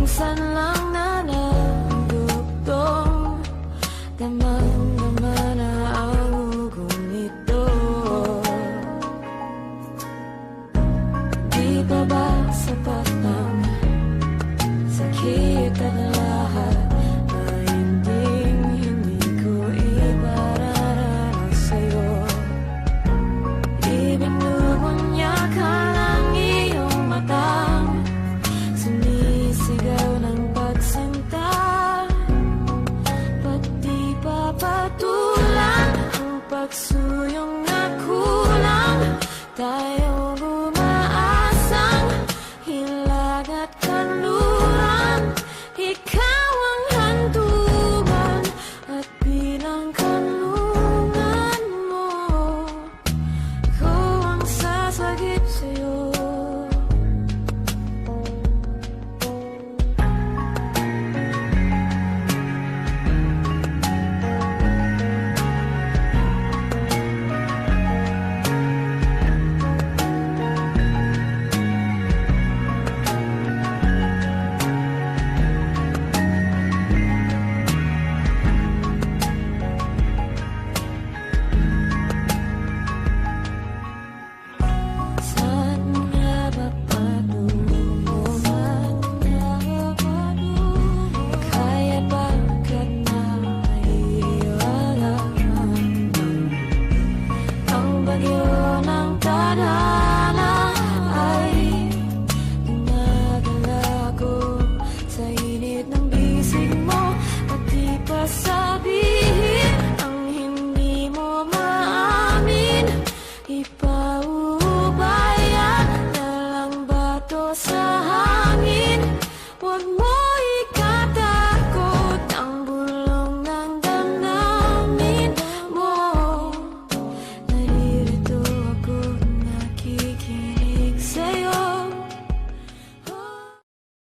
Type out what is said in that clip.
minsan lang na nagugtong, damang-dama na ang ugong nito. Di pa ba sapat ang sakit at lahat na hindi ko ipararanas sa'yo? Ibinubunya ka ng iyong matang, sumisigaw ng pagsinta. Ba't di papatulan ang pagsuyong na kulang? Tayo umaasang hilag at kanluran, ikaw